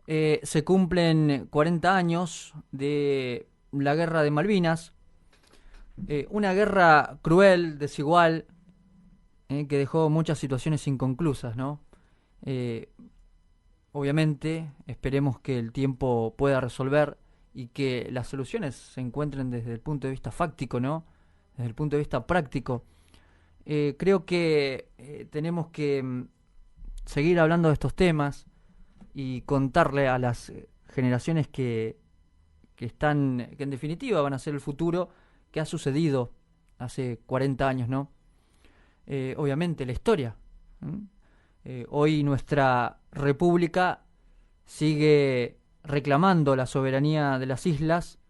Se cumplen 40 años de la Guerra de Malvinas, una guerra cruel, desigual, que dejó muchas situaciones inconclusas, ¿no? Eh, Obviamente, esperemos que el tiempo pueda resolver y que las soluciones se encuentren desde el punto de vista fáctico, ¿no? Desde el punto de vista práctico. Creo que tenemos que seguir hablando de estos temas y contarle a las generaciones que en definitiva van a ser el futuro, que ha sucedido hace 40 años, ¿no? Obviamente la historia. ¿M? Hoy nuestra república sigue reclamando la soberanía de las islas,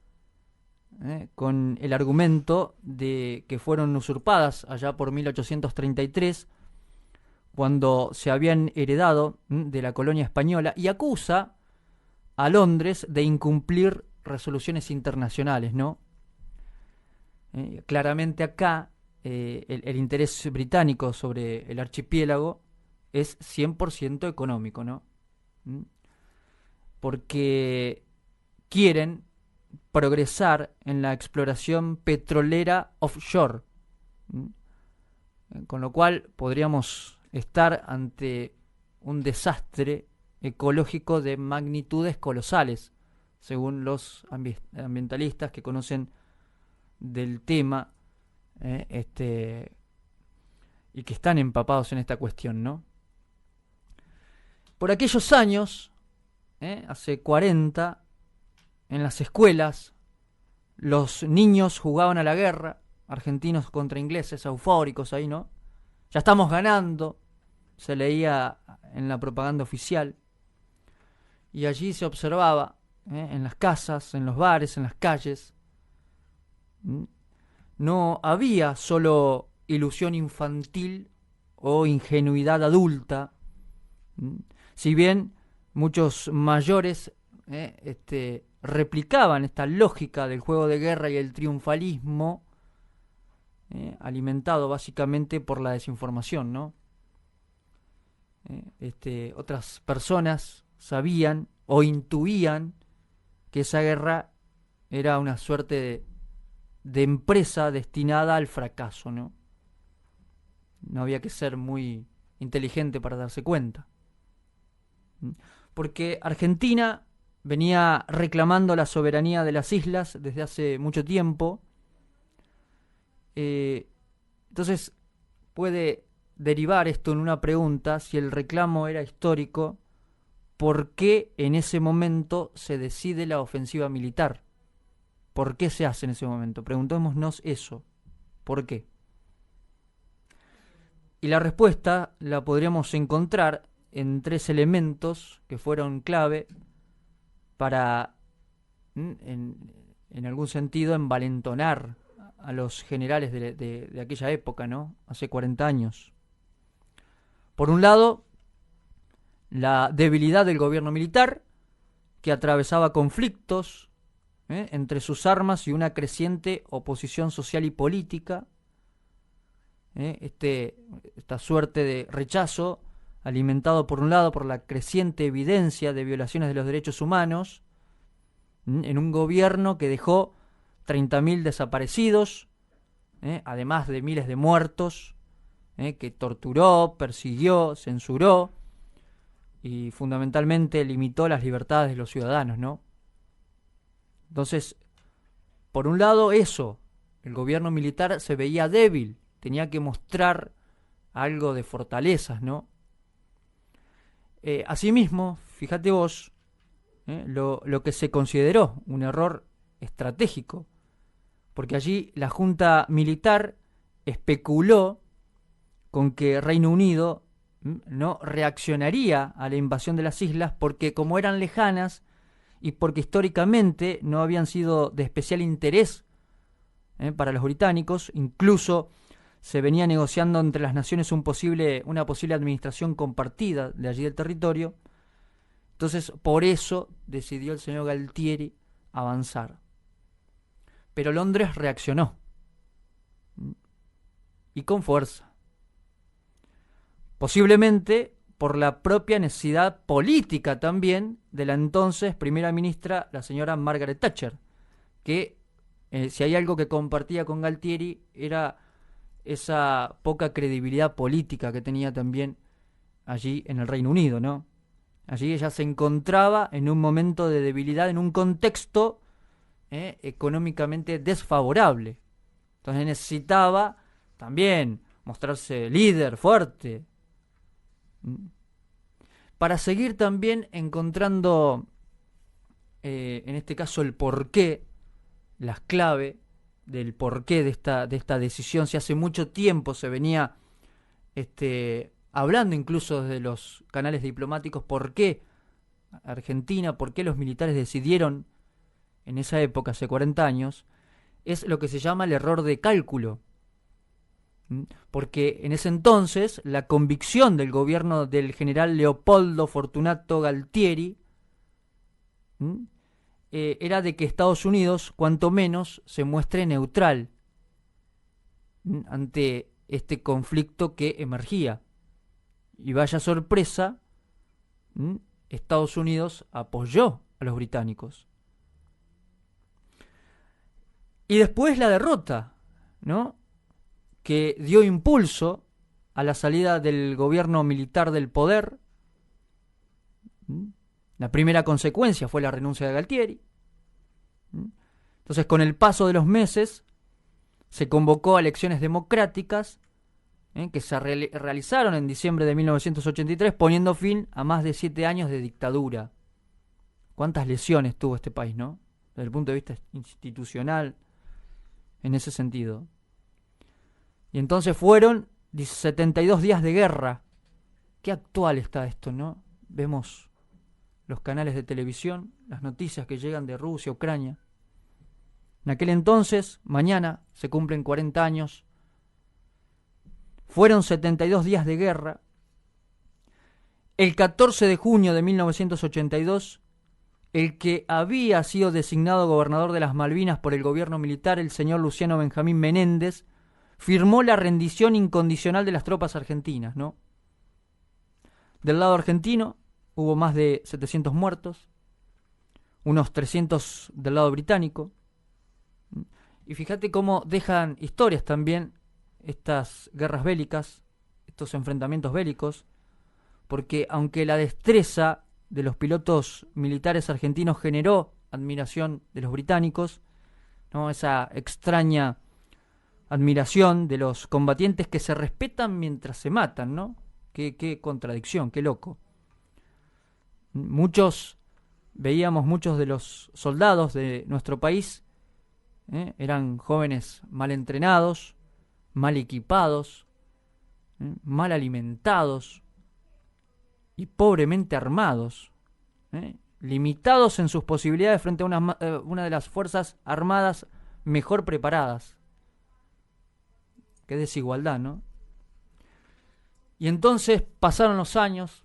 con el argumento de que fueron usurpadas allá por 1833, cuando se habían heredado de la colonia española, y acusa a Londres de incumplir resoluciones internacionales, ¿no? Claramente acá el interés británico sobre el archipiélago es 100% económico, ¿no? ¿Mm? Porque quieren progresar en la exploración petrolera offshore. ¿Mm? Con lo cual podríamos estar ante un desastre ecológico de magnitudes colosales, según los ambientalistas que conocen del tema, y que están empapados en esta cuestión, ¿no? Por aquellos años, hace 40, en las escuelas, los niños jugaban a la guerra, argentinos contra ingleses, eufóricos ahí, ¿no? Ya estamos ganando, se leía en la propaganda oficial, y allí se observaba, en las casas, en los bares, en las calles, no había solo ilusión infantil o ingenuidad adulta. Si bien muchos mayores replicaban esta lógica del juego de guerra y el triunfalismo, alimentado básicamente por la desinformación, ¿no? Otras personas sabían o intuían que esa guerra era una suerte de empresa destinada al fracaso, ¿no? No había que ser muy inteligente para darse cuenta. Porque Argentina venía reclamando la soberanía de las islas desde hace mucho tiempo. Entonces puede derivar esto en una pregunta: si el reclamo era histórico, ¿por qué en ese momento se decide la ofensiva militar? ¿Por qué se hace en ese momento? Preguntémonos eso. ¿Por qué? Y la respuesta la podríamos encontrar en tres elementos que fueron clave para, en algún sentido, envalentonar a los generales de aquella época, ¿no? Hace 40 años. Por un lado, la debilidad del gobierno militar, que atravesaba conflictos entre sus armas y una creciente oposición social y política. Esta suerte de rechazo, alimentado por un lado por la creciente evidencia de violaciones de los derechos humanos, en un gobierno que dejó 30.000 desaparecidos, además de miles de muertos, que torturó, persiguió, censuró y fundamentalmente limitó las libertades de los ciudadanos, ¿no? Entonces, por un lado eso, el gobierno militar se veía débil, tenía que mostrar algo de fortalezas, ¿no? Asimismo, fíjate vos, lo que se consideró un error estratégico, porque allí la Junta Militar especuló con que Reino Unido no reaccionaría a la invasión de las islas porque, como eran lejanas y porque históricamente no habían sido de especial interés para los británicos, incluso se venía negociando entre las naciones una posible administración compartida de allí del territorio. Entonces, por eso decidió el señor Galtieri avanzar. Pero Londres reaccionó, y con fuerza. Posiblemente por la propia necesidad política también de la entonces primera ministra, la señora Margaret Thatcher, que si hay algo que compartía con Galtieri era esa poca credibilidad política que tenía también allí en el Reino Unido, ¿no? Allí ella se encontraba en un momento de debilidad, en un contexto económicamente desfavorable. Entonces necesitaba también mostrarse líder, fuerte, para seguir también encontrando, en este caso, el porqué, las claves del porqué de esta decisión. Si hace mucho tiempo se venía hablando incluso desde los canales diplomáticos, por qué Argentina, por qué los militares decidieron en esa época, hace 40 años, es lo que se llama el error de cálculo. Porque en ese entonces la convicción del gobierno del general Leopoldo Fortunato Galtieri era de que Estados Unidos, cuanto menos, se muestre neutral ante este conflicto que emergía. Y vaya sorpresa, Estados Unidos apoyó a los británicos. Y después la derrota, ¿no?, que dio impulso a la salida del gobierno militar del poder. La primera consecuencia fue la renuncia de Galtieri. Entonces, con el paso de los meses, se convocó a elecciones democráticas que se realizaron en diciembre de 1983, poniendo fin a más de 7 años de dictadura. ¿Cuántas lesiones tuvo este país, no?, desde el punto de vista institucional, en ese sentido. Y entonces fueron 72 días de guerra. Qué actual está esto, ¿no? Vemos los canales de televisión, las noticias que llegan de Rusia, Ucrania. En aquel entonces, mañana, se cumplen 40 años. Fueron 72 días de guerra. El 14 de junio de 1982, el que había sido designado gobernador de las Malvinas por el gobierno militar, el señor Luciano Benjamín Menéndez, firmó la rendición incondicional de las tropas argentinas, ¿no? Del lado argentino hubo más de 700 muertos, unos 300 del lado británico. Y fíjate cómo dejan historias también estas guerras bélicas, estos enfrentamientos bélicos, porque aunque la destreza de los pilotos militares argentinos generó admiración de los británicos, ¿no?, esa extraña admiración de los combatientes que se respetan mientras se matan, ¿no? Qué contradicción, qué loco. Veíamos muchos de los soldados de nuestro país, eran jóvenes mal entrenados, mal equipados, mal alimentados y pobremente armados, limitados en sus posibilidades frente a una de las fuerzas armadas mejor preparadas. Qué desigualdad, ¿no? Y entonces pasaron los años.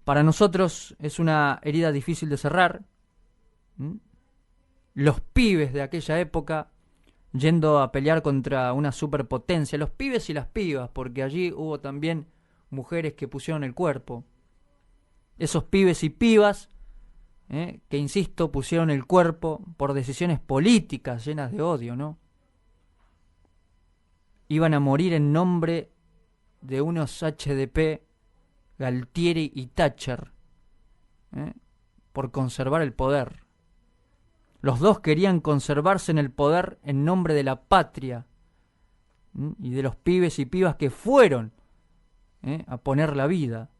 Para nosotros es una herida difícil de cerrar. Los pibes de aquella época yendo a pelear contra una superpotencia. Los pibes y las pibas, porque allí hubo también mujeres que pusieron el cuerpo. Esos pibes y pibas que, insisto, pusieron el cuerpo por decisiones políticas llenas de odio, ¿no? Iban a morir en nombre de unos HDP, Galtieri y Thatcher, por conservar el poder. Los dos querían conservarse en el poder en nombre de la patria y de los pibes y pibas que fueron a poner la vida.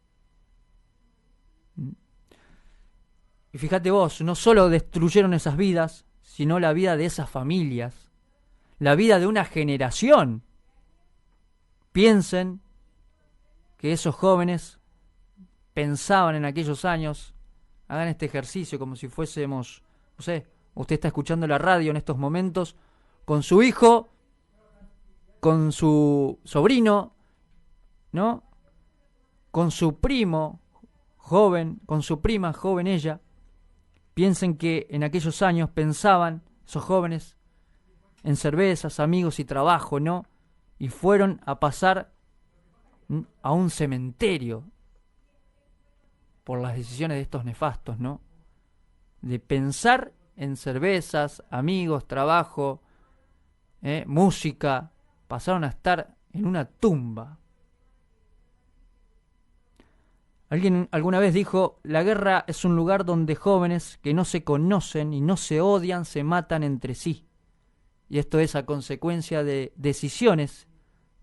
Y fíjate vos, no solo destruyeron esas vidas, sino la vida de esas familias, la vida de una generación. Piensen que esos jóvenes pensaban en aquellos años, hagan este ejercicio como si fuésemos, no sé, usted está escuchando la radio en estos momentos con su hijo, con su sobrino, ¿no?, con su primo joven, con su prima joven ella. Piensen que en aquellos años pensaban esos jóvenes en cervezas, amigos y trabajo, ¿no? Y fueron a pasar a un cementerio por las decisiones de estos nefastos, ¿no? De pensar en cervezas, amigos, trabajo, música, pasaron a estar en una tumba. Alguien alguna vez dijo, la guerra es un lugar donde jóvenes que no se conocen y no se odian se matan entre sí. Y esto es a consecuencia de decisiones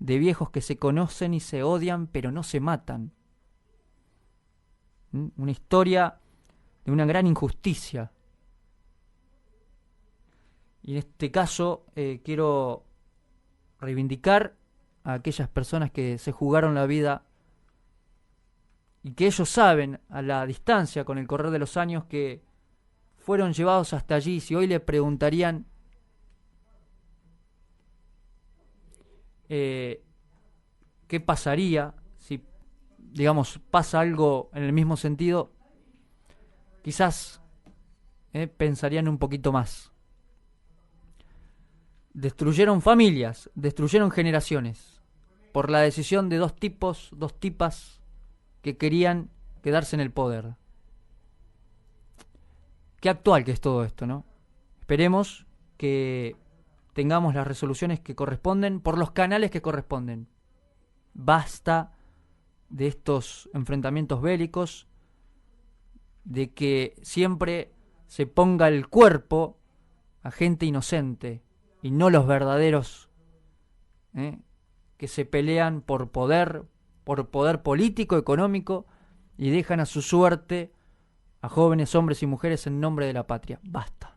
de viejos que se conocen y se odian pero no se matan. Una historia de una gran injusticia. Y en este caso quiero reivindicar a aquellas personas que se jugaron la vida y que ellos saben a la distancia, con el correr de los años, que fueron llevados hasta allí. Si hoy le preguntarían qué pasaría si, digamos, pasa algo en el mismo sentido, quizás pensarían un poquito más. Destruyeron familias, destruyeron generaciones por la decisión de dos tipas que querían quedarse en el poder. Qué actual que es todo esto, ¿no? Esperemos que tengamos las resoluciones que corresponden por los canales que corresponden. Basta de estos enfrentamientos bélicos, de que siempre se ponga el cuerpo a gente inocente y no los verdaderos que se pelean por poder político, económico, y dejan a su suerte a jóvenes hombres y mujeres en nombre de la patria. Basta.